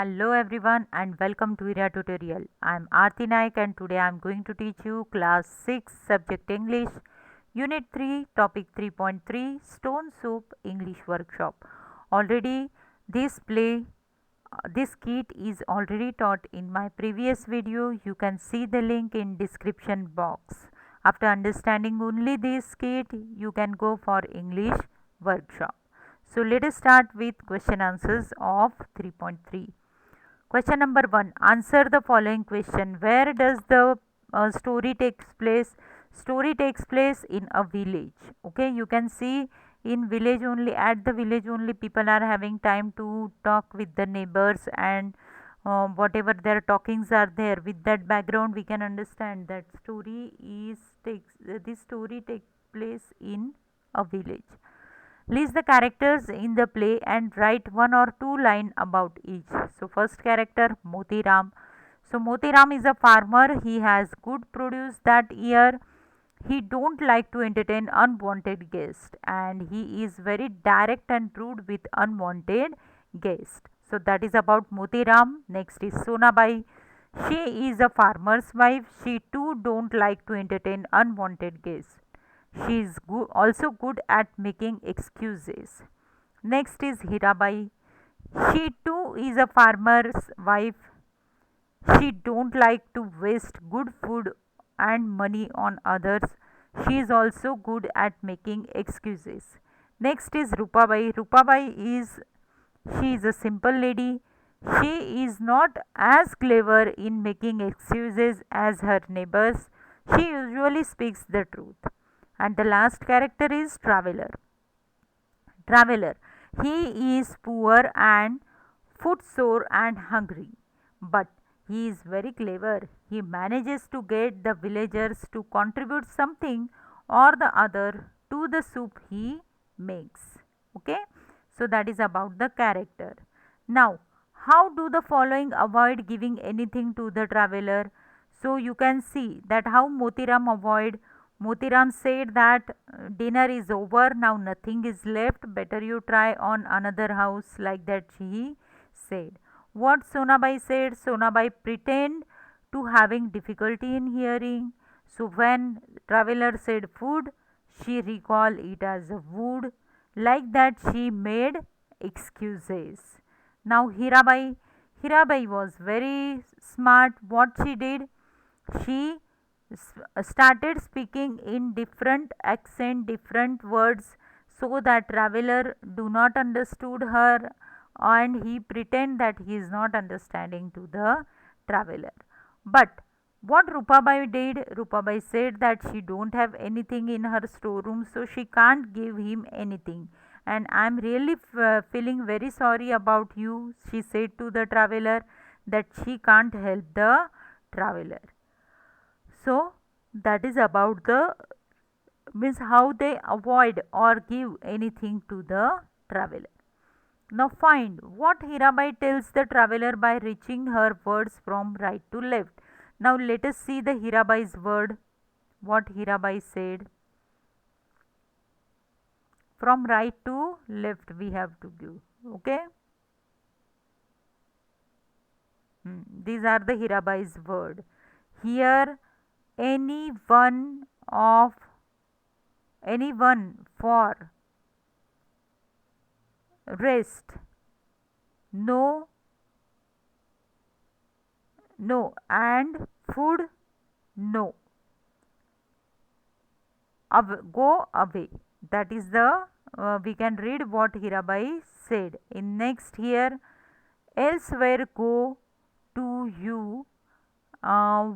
Hello everyone and welcome to Ira tutorial. I am Aarti Naik and today I am going to teach you class 6 subject English unit 3 topic 3.3 stone soup English workshop. Already this this kit is already taught in my previous video. You can see the link in description box. After understanding only this kit you can go for English workshop. So let us start with question answers of 3.3. Question number 1. Answer the following question. Where does the story takes place? Story takes place in a village. Okay, you can see in village only, at the village only people are having time to talk with the neighbors, and whatever their talkings are there, with that background we can understand that this story takes place in a village. List the characters in the play and write one or two lines about each. So first character Motiram. So Motiram is a farmer. He has good produce that year. He don't like to entertain unwanted guests and he is very direct and rude with unwanted guests. So that is about Motiram. Next is Sonabai. She is a farmer's wife. She too don't like to entertain unwanted guests. She is also good at making excuses. Next is Hirabai. She too is a farmer's wife. She don't like to waste good food and money on others. She is also good at making excuses. Next is Rupabai. Rupabai is she is a simple lady. She is not as clever in making excuses as her neighbors. She usually speaks the truth. And the last character is Traveler. Traveler. He is poor and footsore and hungry, but he is very clever. He manages to get the villagers to contribute something or the other to the soup he makes. Okay, so that is about the character. Now, how do the following avoid giving anything to the traveler? So you can see that how Motiram avoid. Motiram said that dinner is over, now nothing is left, better you try on another house, like that he said. What Sonabai said? Sonabai pretend to having difficulty in hearing. So when traveler said food, she recall it as a wood. Like that she made excuses. Now Hirabai was very smart. What she did? She started speaking in different accent, different words, so that traveler do not understood her, and he pretend that he is not understanding to the traveler. But what Rupabai did? Rupabai said that she don't have anything in her storeroom, so she can't give him anything. And I'm really feeling very sorry about you, she said to the traveler, that she can't help the traveler. So that is about the means how they avoid or give anything to the traveler. Now find what Hirabai tells the traveler by reaching her words from right to left. Now let us see the Hirabai's word. What Hirabai said. From right to left we have to give. Okay. These are the Hirabai's word. Here of anyone for rest, no, no, and food, no, go away. That is the we can read what Hirabai said. In next here, elsewhere go to you, uh,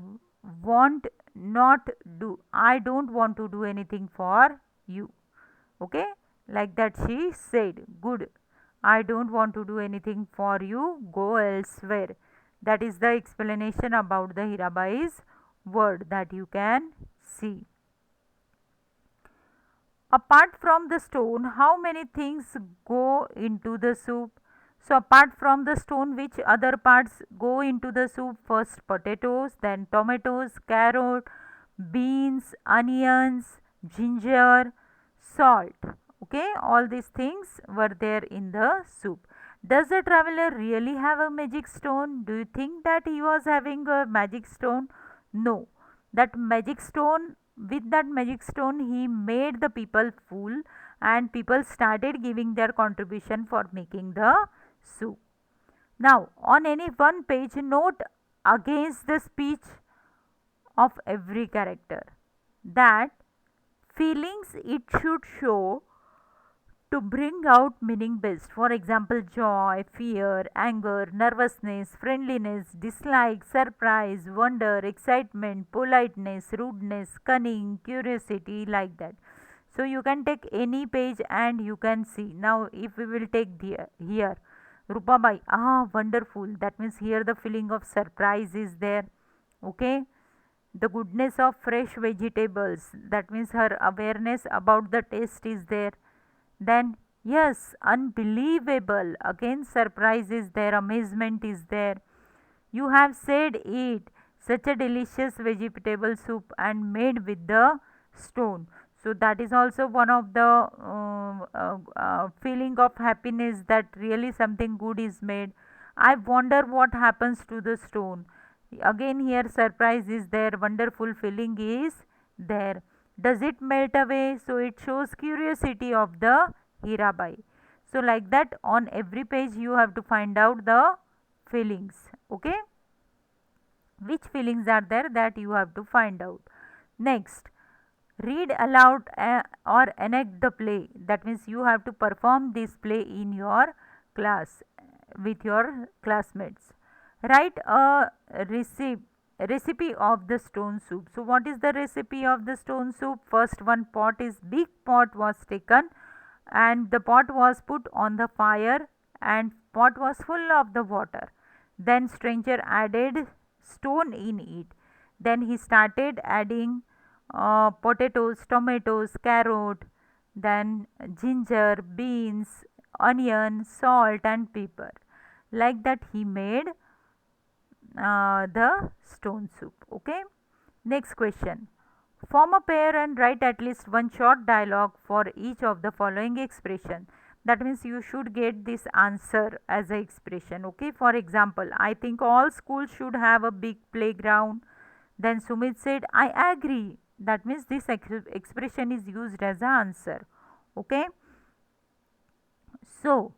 want not do. I don't want to do anything for you. Okay, like that she said. Good. I don't want to do anything for you. Go elsewhere. That is the explanation about the Hirabai's word that you can see. Apart from the stone, how many things go into the soup? So, apart from the stone, which other parts go into the soup? First, potatoes, then tomatoes, carrot, beans, onions, ginger, salt. Okay, all these things were there in the soup. Does the traveler really have a magic stone? Do you think that he was having a magic stone? No. That magic stone, with that magic stone, he made the people fool, and people started giving their contribution for making the soup. Now, on any one page, note against the speech of every character that feelings it should show to bring out meaning best. For example, joy, fear, anger, nervousness, friendliness, dislike, surprise, wonder, excitement, politeness, rudeness, cunning, curiosity, like that. So you can take any page and you can see. Now, if we will take here, Rupabai, wonderful. That means here the feeling of surprise is there. Okay, the goodness of fresh vegetables, that means her awareness about the taste is there. Then, yes, unbelievable, again surprise is there, amazement is there. You have said it, such a delicious vegetable soup and made with the stone. So that is also one of the feeling of happiness, that really something good is made. I wonder what happens to the stone. Again here surprise is there, wonderful feeling is there. Does it melt away? So it shows curiosity of the Hirabai. So like that, on every page you have to find out the feelings. Okay, which feelings are there, that you have to find out. Next, read aloud or enact the play. That means you have to perform this play in your class with your classmates. Write a recipe of the stone soup. So what is the recipe of the stone soup? First, one pot is big pot was taken, and the pot was put on the fire, and pot was full of the water. Then stranger added stone in it. Then he started adding potatoes, tomatoes, carrot, then ginger, beans, onion, salt and pepper. Like that he made the stone soup. Okay. Next question. Form a pair and write at least one short dialogue for each of the following expression. That means you should get this answer as a expression. Okay. For example, I think all schools should have a big playground. Then Sumit said, I agree. That means this expression is used as an answer. Okay. So,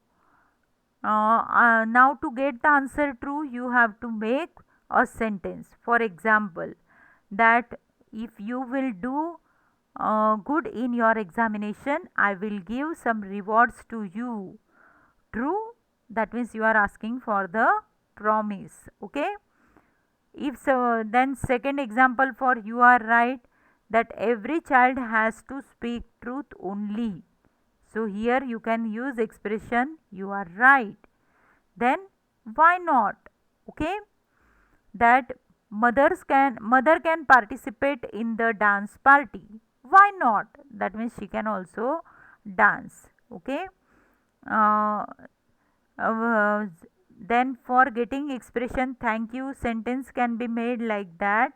now to get the answer true, you have to make a sentence. For example, that if you will do good in your examination, I will give some rewards to you. True? That means you are asking for the promise. Okay. If so, then second example for you are right, that every child has to speak truth only. So here you can use expression you are right. Then why not? Okay, that mother can participate in the dance party. Why not? That means she can also dance. Okay. Uh, uh, then for getting expression thank you, sentence can be made like that: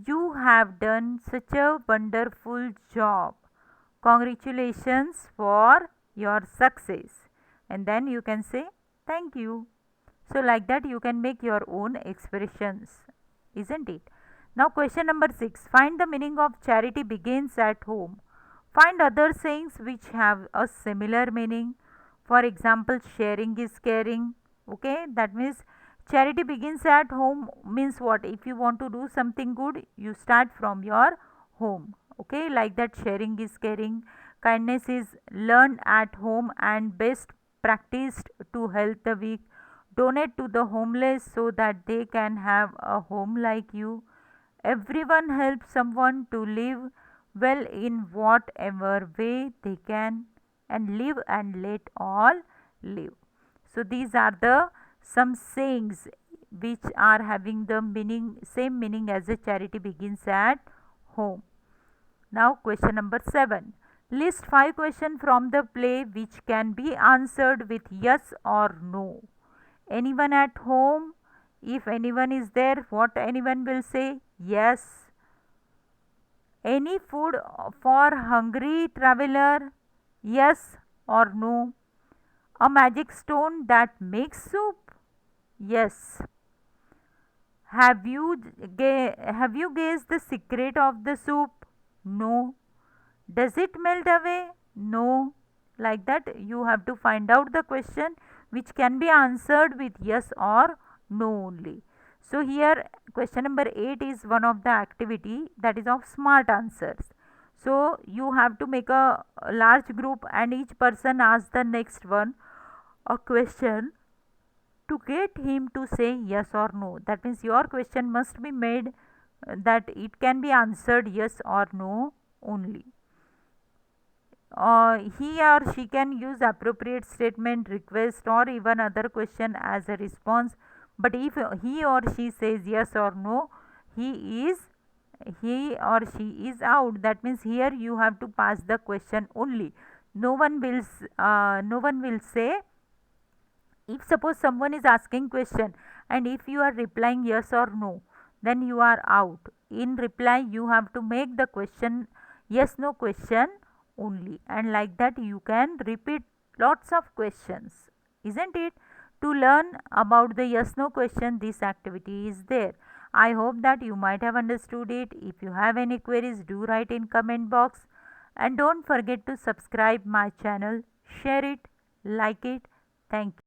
you have done such a wonderful job. Congratulations for your success. And then you can say thank you. So, like that, you can make your own expressions, isn't it? Now, question number 6. Find the meaning of charity begins at home. Find other sayings which have a similar meaning. For example, sharing is caring. Okay, that means charity begins at home means what? If you want to do something good, you start from your home. Okay, like that, sharing is caring. Kindness is learned at home and best practiced to help the weak. Donate to the homeless so that they can have a home like you. Everyone helps someone to live well in whatever way they can, and live and let all live. So these are the some sayings which are having the meaning, same meaning as a charity begins at home. Now question number 7. List 5 questions from the play which can be answered with yes or no. Anyone at home? If anyone is there, what anyone will say? Yes. Any food for hungry traveler? Yes or no? A magic stone that makes soup? Yes. Have you guessed the secret of the soup? No. Does it melt away? No. Like that, you have to find out the question which can be answered with yes or no only. So, here question number 8 is one of the activity that is of smart answers. So, you have to make a large group and each person asks the next one a question to get him to say yes or no. That means your question must be made that it can be answered yes or no only. He or she can use appropriate statement, request, or even other question as a response. But if he or she says yes or no, he is he or she is out. That means here you have to pass the question only. No one will say, if suppose someone is asking question and if you are replying yes or no, then you are out. In reply you have to make the question yes no question only, and like that you can repeat lots of questions, isn't it? To learn about the yes no question, this activity is there. I hope that you might have understood it. If you have any queries, do write in comment box, and don't forget to subscribe my channel, share it, like it. Thank you.